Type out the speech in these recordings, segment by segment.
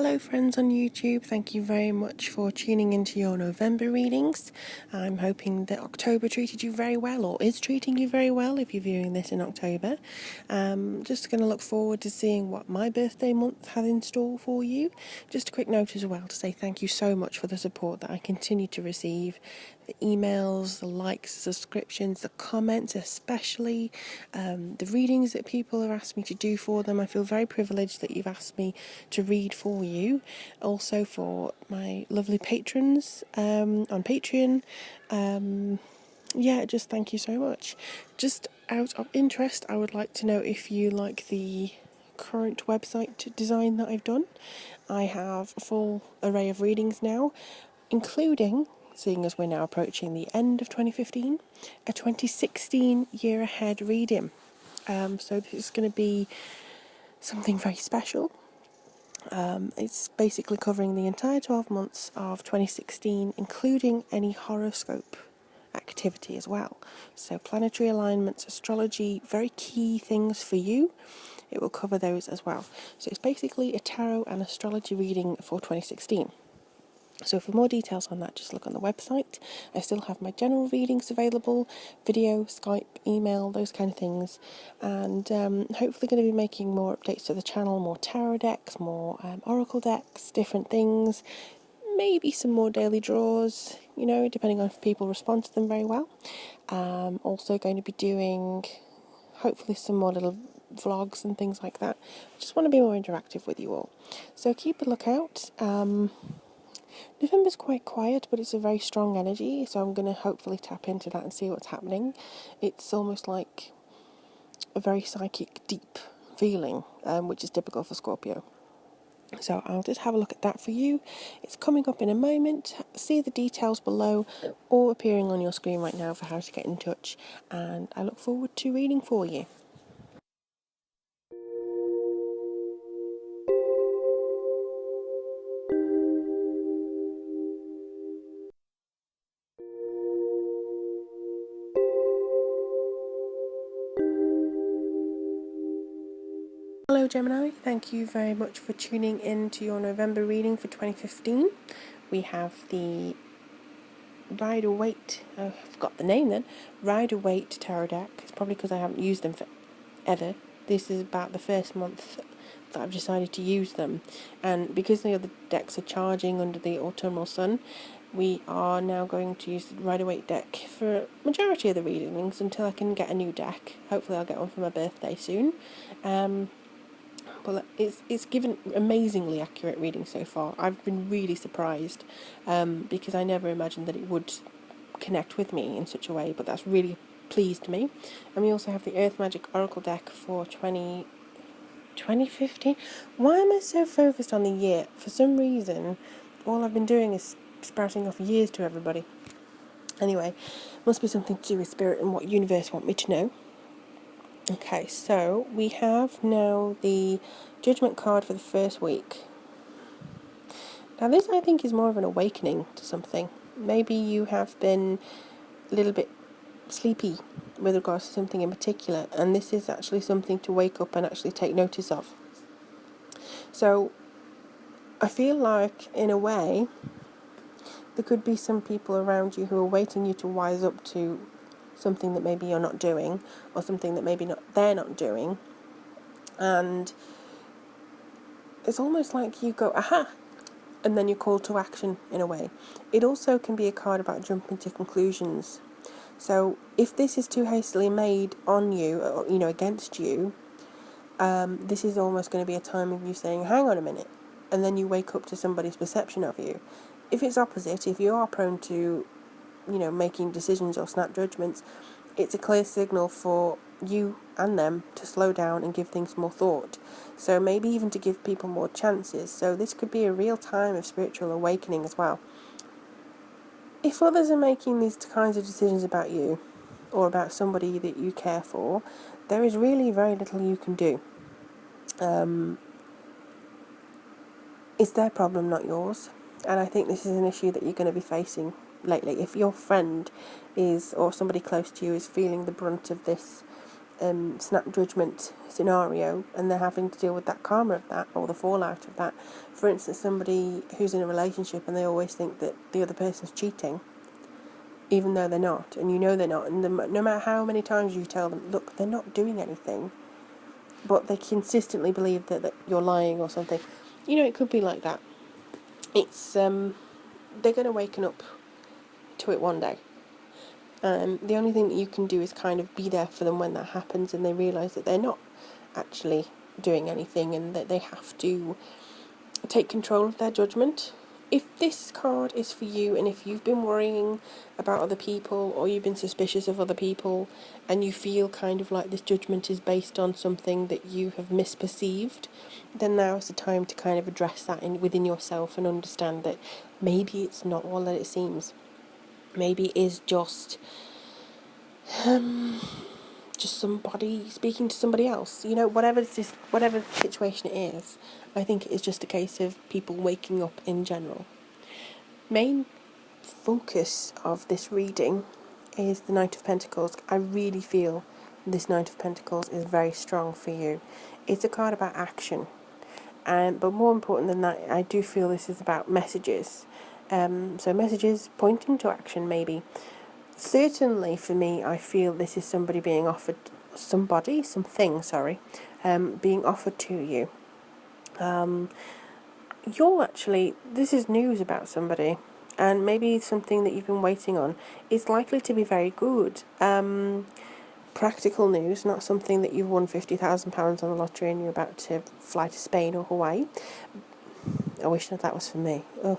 Hello friends on YouTube, thank you very much for tuning into your November readings. I'm hoping that October treated you very well, or is treating you very well if you're viewing this in October. Just going to look forward to seeing what my birthday month has in store for you. Just a quick note as well to say thank you so much for the support that I continue to receive. The emails, the likes, the subscriptions, the comments especially, the readings that people have asked me to do for them. I feel very privileged that you've asked me to read for you. Also for my lovely patrons on Patreon. Just thank you so much. Just out of interest, I would like to know if you like the current website design that I've done. I have a full array of readings now, including, seeing as we're now approaching the end of 2015, a 2016 year ahead reading. So this is going to be something very special. It's basically covering the entire 12 months of 2016, including any horoscope activity as well. So planetary alignments, astrology, very key things for you. It will cover those as well. So it's basically a tarot and astrology reading for 2016. So for more details on that, just look on the website. I still have my general readings available, video, Skype, email, those kind of things. And hopefully going to be making more updates to the channel, more tarot decks, more oracle decks, different things. Maybe some more daily draws, depending on if people respond to them very well. Also going to be doing, hopefully, some more little vlogs and things like that. I just want to be more interactive with you all. So keep a lookout. November's quite quiet, but it's a very strong energy, so I'm going to hopefully tap into that and see what's happening. It's almost like a very psychic, deep feeling, which is typical for Scorpio. So I'll just have a look at that for you. It's coming up in a moment. See the details below or appearing on your screen right now for how to get in touch, and I look forward to reading for you. Hello Gemini, thank you very much for tuning in to your November reading for 2015. We have the Rider-Waite, I forgot the name then, Rider-Waite tarot deck. It's probably because I haven't used them forever. This is about the first month that I've decided to use them, and because the other decks are charging under the autumnal sun, we are now going to use the Rider-Waite deck for majority of the readings until I can get a new deck. Hopefully I'll get one for my birthday soon. But it's given amazingly accurate readings so far. I've been really surprised because I never imagined that it would connect with me in such a way, but that's really pleased me. And we also have the Earth Magic Oracle deck for 2015. Why am I so focused on the year? For some reason, all I've been doing is sprouting off years to everybody. Anyway, must be something to do with spirit and what universe want me to know. Okay, so we have now the Judgment card for the first week. Now this, I think, is more of an awakening to something. Maybe you have been a little bit sleepy with regards to something in particular, and this is actually something to wake up and actually take notice of. So I feel like, in a way, there could be some people around you who are waiting you to wise up to something that maybe you're not doing, or something that maybe they're not doing, and it's almost like you go aha, and then you call to action in a way. It also can be a card about jumping to conclusions. So if this is too hastily made on you, or against you, this is almost going to be a time of you saying, hang on a minute, and then you wake up to somebody's perception of you. If it's opposite, if you are prone to making decisions or snap judgments, it's a clear signal for you and them to slow down and give things more thought. So maybe even to give people more chances. So this could be a real time of spiritual awakening as well. If others are making these kinds of decisions about you or about somebody that you care for, there is really very little you can do. It's their problem, not yours. And I think this is an issue that you're going to be facing lately. If your friend is, or somebody close to you, is feeling the brunt of this snap judgment scenario, and they're having to deal with that karma of that, or the fallout of that. For instance, somebody who's in a relationship and they always think that the other person's cheating, even though they're not, and you know they're not, and no matter how many times you tell them, look, they're not doing anything, but they consistently believe that you're lying or something. You know, it could be like that. It's they're going to waken up to it one day. The only thing that you can do is kind of be there for them when that happens, and they realise that they're not actually doing anything, and that they have to take control of their judgment. If this card is for you, and if you've been worrying about other people, or you've been suspicious of other people, and you feel kind of like this judgment is based on something that you have misperceived, then now is the time to kind of address that within yourself and understand that maybe it's not all that it seems. Maybe it is just somebody speaking to somebody else. You know, whatever the situation is, I think it is just a case of people waking up in general. Main focus of this reading is the Knight of Pentacles. I really feel this Knight of Pentacles is very strong for you. It's a card about action, but more important than that, I do feel this is about messages. So messages pointing to action, maybe. Certainly for me, I feel this is somebody being offered, being offered to you. This is news about somebody, and maybe something that you've been waiting on is likely to be very good. Practical news, not something that you've won £50,000 on the lottery and you're about to fly to Spain or Hawaii. I wish that was for me. Oh.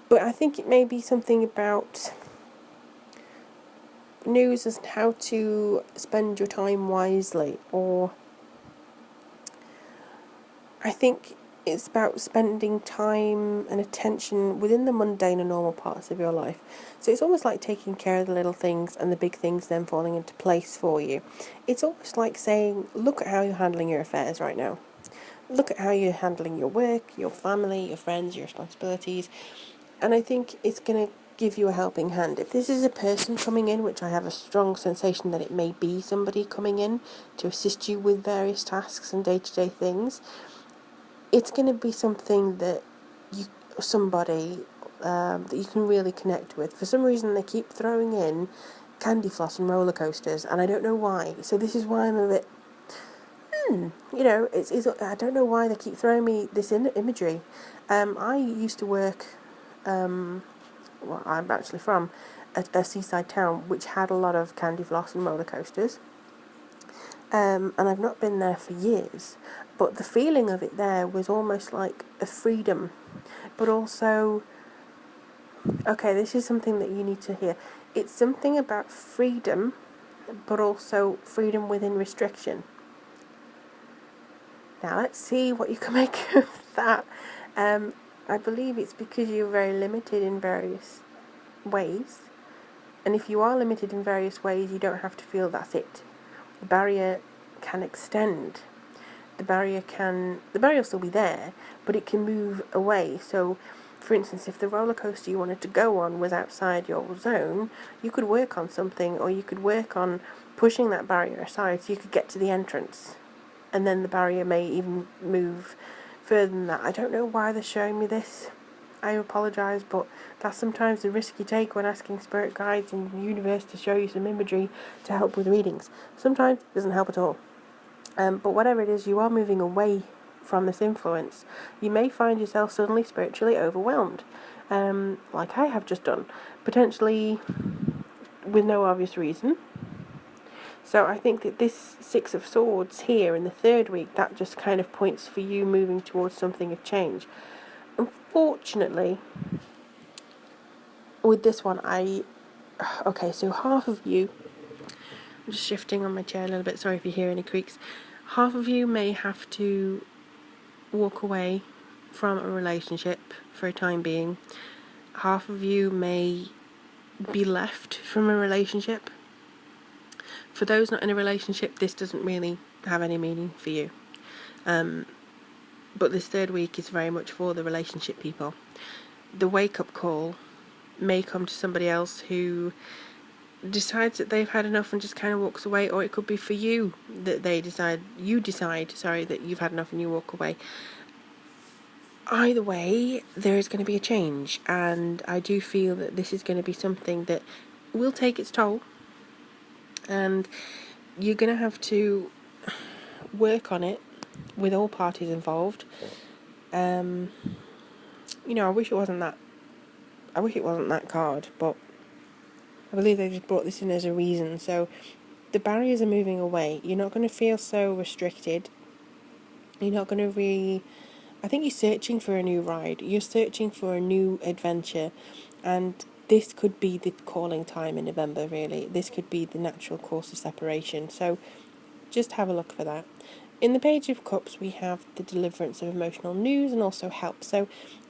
But I think it may be something about news as how to spend your time wisely, or I think it's about spending time and attention within the mundane and normal parts of your life. So it's almost like taking care of the little things and the big things then falling into place for you. It's almost like saying, look at how you're handling your affairs right now. Look at how you're handling your work, your family, your friends, your responsibilities. And I think it's going to give you a helping hand. If this is a person coming in, which I have a strong sensation that it may be somebody coming in to assist you with various tasks and day-to-day things, it's going to be something that that you can really connect with. For some reason, they keep throwing in candy floss and roller coasters, and I don't know why. So this is why I'm a bit, I don't know why they keep throwing me this imagery. I used to work, I'm actually from a seaside town which had a lot of candy floss and roller coasters. And I've not been there for years, but the feeling of it there was almost like a freedom, but also, okay, this is something that you need to hear. It's something about freedom, but also freedom within restriction. Now let's see what you can make of that. I believe it's because you're very limited in various ways, and if you are limited in various ways, you don't have to feel that's it. The barrier can extend. The barrier will still be there, but it can move away. So, for instance, if the roller coaster you wanted to go on was outside your zone, you could work on something, or you could work on pushing that barrier aside so you could get to the entrance. And then the barrier may even move further than that. I don't know why they're showing me this. I apologise, but that's sometimes the risk you take when asking spirit guides and the universe to show you some imagery to help with readings. Sometimes it doesn't help at all. But whatever it is, you are moving away from this influence. You may find yourself suddenly spiritually overwhelmed, like I have just done, potentially with no obvious reason. So I think that this Six of Swords here in the third week, that just kind of points for you moving towards something of change. Unfortunately, with this one, so half of you, I'm just shifting on my chair a little bit, sorry if you hear any creaks, half of you may have to walk away from a relationship for a time being. Half of you may be left from a relationship. For those not in a relationship, this doesn't really have any meaning for you. But this third week is very much for the relationship people. The wake-up call may come to somebody else who decides that they've had enough and just kind of walks away, or it could be for you that you decide that you've had enough and you walk away. Either way, there is going to be a change, and I do feel that this is going to be something that will take its toll, and you're going to have to work on it with all parties involved. I wish it wasn't that card, but I believe they just brought this in as a reason. So the barriers are moving away. You're not going to feel so restricted. You're not going to I think you're searching for a new ride. You're searching for a new adventure. And this could be the calling time in November, really. This could be the natural course of separation. So just have a look for that. In the Page of Cups, we have the deliverance of emotional news and also help. So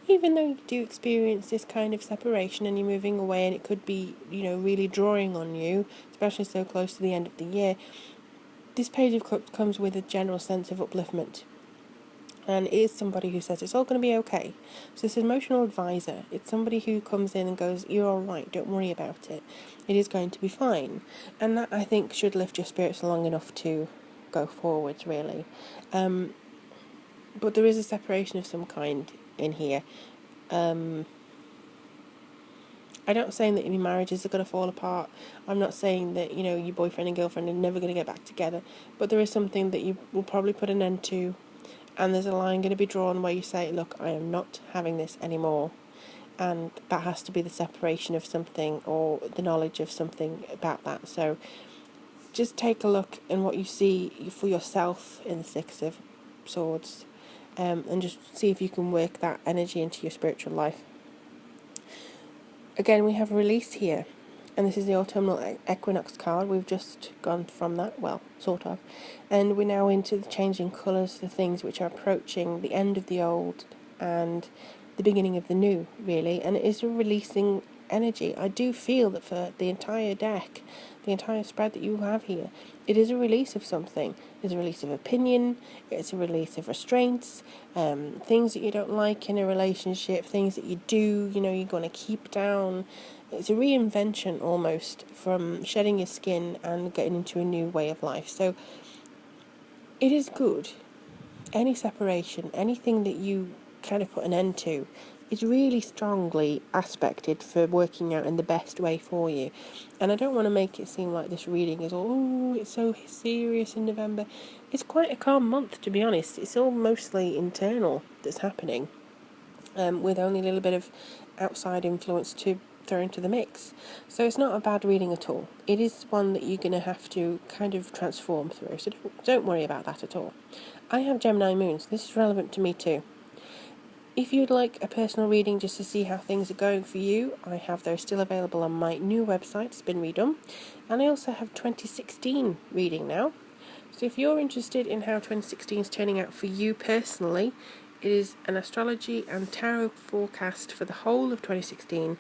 even though you do experience this kind of separation and you're moving away, and it could be, really drawing on you, especially so close to the end of the year, this Page of Cups comes with a general sense of upliftment. And it is somebody who says it's all going to be okay. So this emotional advisor, it's somebody who comes in and goes, you're all right, don't worry about it. It is going to be fine. And that, I think, should lift your spirits long enough to go forwards, really. But there is a separation of some kind in here. I'm not saying that your marriages are going to fall apart. I'm not saying that, your boyfriend and girlfriend are never going to get back together. But there is something that you will probably put an end to. And there's a line going to be drawn where you say, look, I am not having this anymore. And that has to be the separation of something or the knowledge of something about that. So just take a look in what you see for yourself in the Six of Swords, and just see if you can work that energy into your spiritual life. Again, we have release here. And this is the autumnal equinox card. We've just gone from that, well, sort of. And we're now into the changing colours, the things which are approaching the end of the old and the beginning of the new, really. And it is a releasing energy. I do feel that for the entire deck, the entire spread that you have here, it is a release of something. It's a release of opinion, it's a release of restraints, things that you don't like in a relationship, things that you do, you're going to keep down. It's a reinvention almost from shedding your skin and getting into a new way of life. So it is good. Any separation, anything that you kind of put an end to, is really strongly aspected for working out in the best way for you. And I don't want to make it seem like this reading is it's so serious in November. It's quite a calm month, to be honest. It's all mostly internal that's happening, with only a little bit of outside influence to throw into the mix. So it's not a bad reading at all. It is one that you're going to have to kind of transform through, so don't worry about that at all. I have Gemini moons. This is relevant to me too. If you'd like a personal reading just to see how things are going for you, I have those still available on my new website. It's been redone. And I also have 2016 reading now. So if you're interested in how 2016 is turning out for you personally, it is an astrology and tarot forecast for the whole of 2016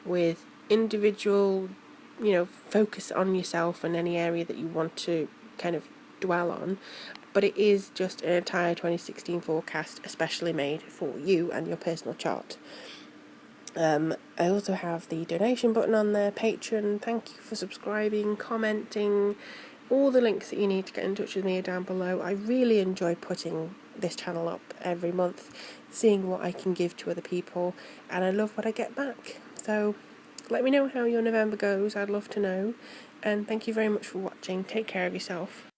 with individual, focus on yourself and any area that you want to kind of dwell on. But it is just an entire 2016 forecast especially made for you and your personal chart. I also have the donation button on there, Patreon. Thank you for subscribing, commenting. All the links that you need to get in touch with me are down below. I really enjoy putting this channel up every month, seeing what I can give to other people, and I love what I get back. So let me know how your November goes. I'd love to know. And thank you very much for watching. Take care of yourself.